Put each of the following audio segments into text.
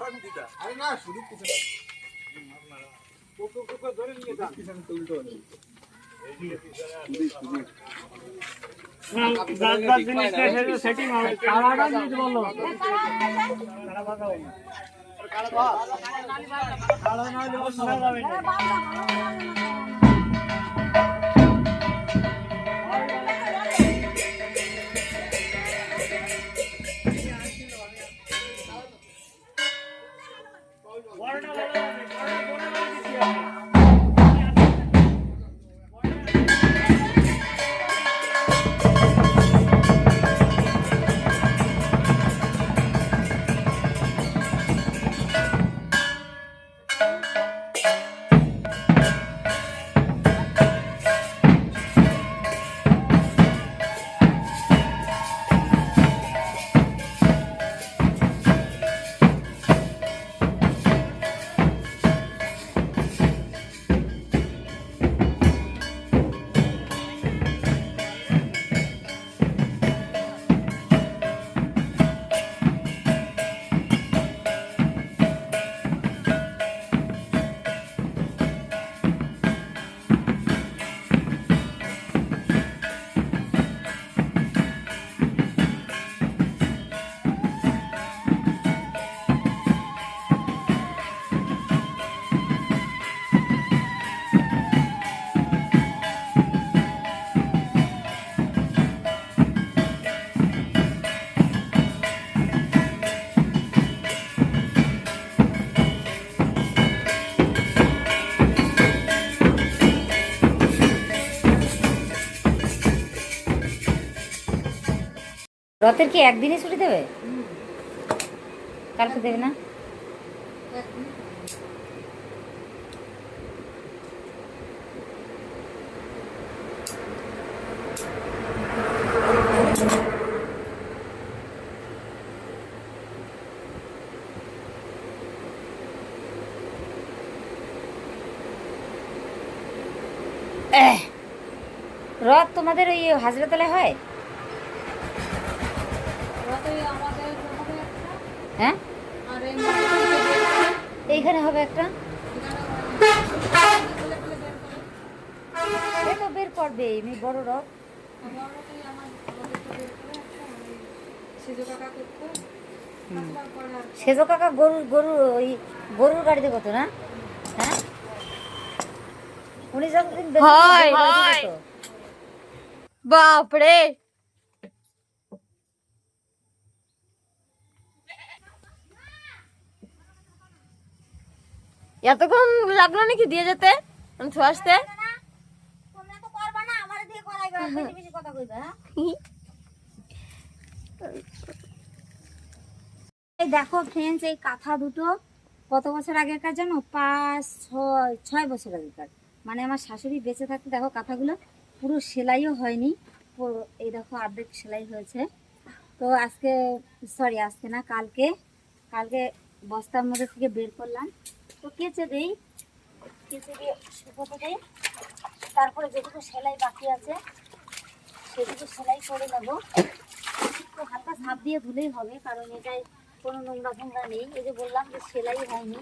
আরে না শুধু পিছনে কোকো ধরে নিয়ে যান পিছনে উল্টো হবে দাস জিনিসটা সেটিং হবে কালাটা দিতে বললো কালা বাগাও কালা না হলে শোনা যাবে না রথের কি একদিনই ছুটি দেবে? কালকে দেবে না? রথ তোমাদের ওই হাজরাতলায় হয়? হ্যাঁ এইখানে হবে একটা, সে তো বের করবে এমনি বড় রথ। সেজো কাকা ওই গরুর গাড়িতে কত না? হ্যাঁ উনি যতদিন বাপরে এতক্ষণ লাগলো নাকি দিয়ে যেতে আসতে? দেখো ফ্রেন্ডস, এই কাঁথা দুটো কত বছর আগেকার জানো? 5-6 বছর আগেকার। মানে আমার শাশুড়ি বেঁচে থাকতে দেখো কাঁথাগুলো পুরো সেলাইও হয়নি, এই দেখো অর্ধেক সেলাই হয়েছে। তো আজকে না কালকে বস্তার মধ্যে থেকে বের করলাম, তো কেচে দিয়ে শুকোতে দিই, তারপরে যেটুকু সেলাই বাকি আছে সেটুকু সেলাই করে নেবো। তো হালকা ঝাঁপ দিয়ে ধুলেই হবে, কারণ এটাই কোনো নোংরা ফোংরা নেই। এই যে বললাম যে সেলাই হয়নি,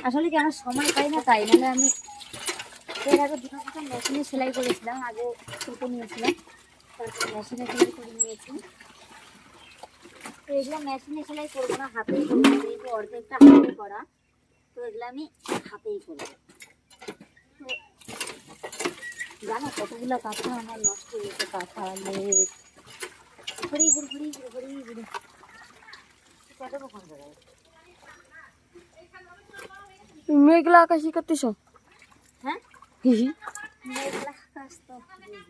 আসলে কি আমার সময় পাই না, তাই নাহলে আমি এর আগে দুটো মেশিনে সেলাই করেছিলাম, আগে কেটে নিয়েছিলাম, তারপর মেশিনে সেলাই করে নিয়েছি। তো এগুলো মেশিনে সেলাই করবো না, হাতেই করবো, যেহেতু অর্ধেকটা হাতে করা, তো এগুলো আমি হাতেই করবো। তো জানো কতগুলো কাঁথা আমার নষ্ট হয়েছে, কাঁথা লেপ ঘুরি কত রকম জায়গায়। মেঘলা আকাশি করতেছ? হ্যাঁ মেঘলা আকাশ তো বুঝলাম।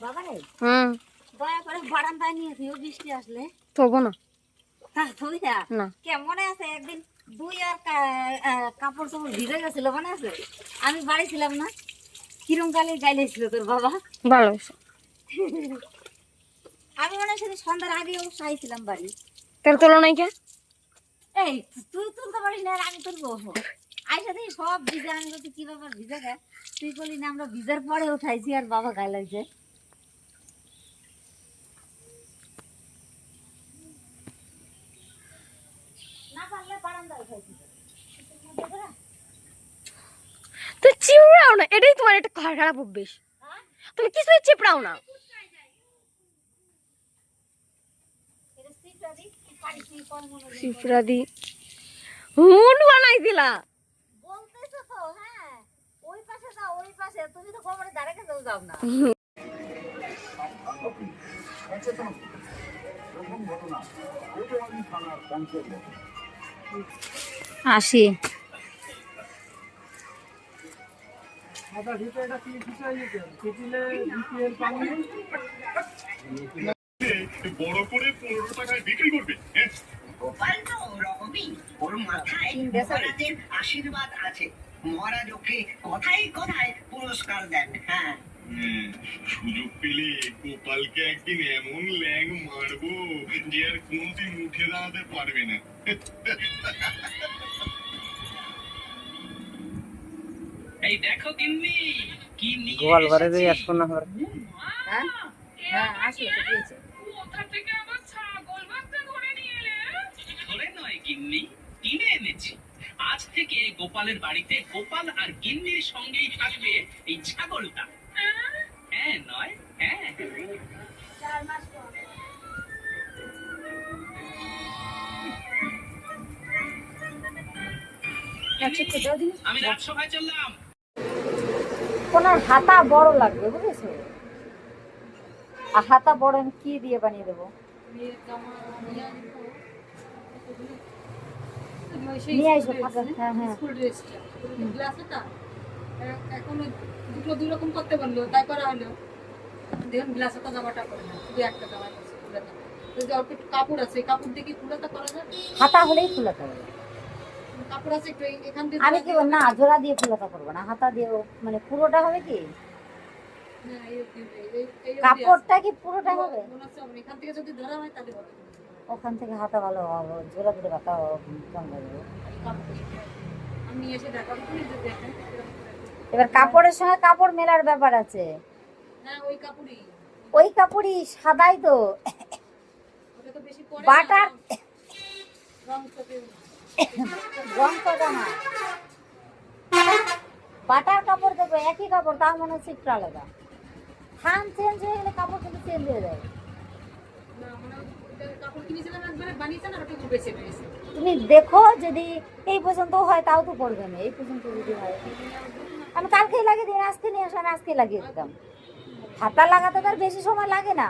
বাবা রে দয়া করে বারান্দায় নিয়ে দিও, বৃষ্টি আসলে থবো না। না কেমন আছে? একদিন দুই আর কাপড় চোপড় ভিজে গেছিল, মনে আছে? আমি বাড়ি ছিলাম না, কিরম কালে গাইলেছিল তোর বাবা। ভালো আমি মনে হয় সন্ধ্যার আগে অবশ্য আইছিলাম বাড়ি। তোর তোলো নাই কে? এই তুই তুলতে পারিস না, আমি তুলবো? আইসা থেকে সব ভিজে, আমি বলছি কি ব্যাপার ভিজে গায়ে, তুই বলি না আমরা ভিজার পরে উঠাইছি আর বাবা গায়ে লাগছে। না পারলে বারান্দায় উঠাইছি। তুই চিপড়াও না, এটাই তোমার একটা খারাপ অভ্যেস। তুমি কিছুই চিপড়াও না। চিপড়া দি হুন বানাই দিলা। বলতেছো তো, হ্যাঁ ওই পাশে যাও, ওই পাশে, তুমি তো কোমরে দাঁড়া কেন যাও না। আসি এটা কি বিষয় নিতে কেটিলে বিপিএল পানি বড় করে 15 টাকায় বিক্রি করবে। গোপাল তো ওরকমই, ওর মাথায় মহারাজের আশীর্বাদ আছে। মহারাজ ওকে কথায় কথায় পুরস্কার দেন। হ্যাঁ, সুযোগ পেলে গোপালকে একদিন এমন ল্যাং মারবো যে আর কোনদিন উঠে দাঁড়াতে পারবে না। এই দেখো গিন্নি, কি নিয়ে গোয়াল ঘরে এসেছি। যাই আসবো না আমার। হ্যাঁ হ্যাঁ আসলে তো দিয়েছে। ধরে নয় গিন্নি, কিনে এনেছি। আজ থেকে গোপালের বাড়িতে গোপাল আর গিন্নির সঙ্গেই থাকবে এই ছাগলটা। হ্যাঁ নয়, হ্যাঁ। 4 মাস পর। আমি রাজসভায় চললাম। ওনার হাতা বড় লাগবে বুঝেছো, আর হাতা বড় আমি কি দিয়ে বানিয়ে দেবো? নিয়ে আইসো ফাঁকা। হ্যাঁ হ্যাঁ স্কুল ড্রেসটা গ্লাসটা এখন দুই রকম করতে বললো, তাই করা হলো। দেখুন গ্লাসটা জামাটা করে না, শুধু একটা জামা করছে ফুলাতা। যদি অল্প একটু কাপড় আছে, কাপড় দিয়ে কি ফুলাতা করা যায়? হাতা হলেই ফুলাতে হবে। কাপড় আছে একটু এখান দিয়ে আমি কি না জোড়া দিয়ে ফুলাতে করবো না, হাতা দিয়ে মানে পুরোটা হবে কি? হ্যাঁ, এই কাপড়টা কি পুরোটা হবে? মনে হচ্ছে হবে না। এখান থেকে যদি ধরা হয় তাহলে হবে। ওখান থেকে হাতা ভালো হবে, জোড়া দিলে হাতা কম লাগবে। আমি এসে দেখাবো, তুমি যদি দেখেন। এবার কাপড়ের সঙ্গে কাপড় মেলার ব্যাপার আছে। হ্যাঁ, ওই কাপড়ই, ওই কাপড়ই সাদাই তো, ওটা তো বেশি পরে বাটার রং চোখে। রং করা না, বাটার কাপড় দেবো একই কাপড়, তার মনে হচ্ছে একটু আলাদা। থান চেঞ্জ হয়ে গেলে কাপড় কিন্তু চেঞ্জ হয়ে যায়। না মানে কাপড় কিনেছিলাম একবারে বানিয়েছেন আর ওটা একটু বেছে পেয়েছে। তুমি দেখো যদি এই পর্যন্ত হয় তাও তো পড়বে না, এই পর্যন্ত যদি হয় আমি কালকেই লাগিয়ে দিই, আজকে নিয়ে আসো, আমি আজকেই লাগিয়ে দিতাম। হাতা লাগাতে তার বেশি সময় লাগে না।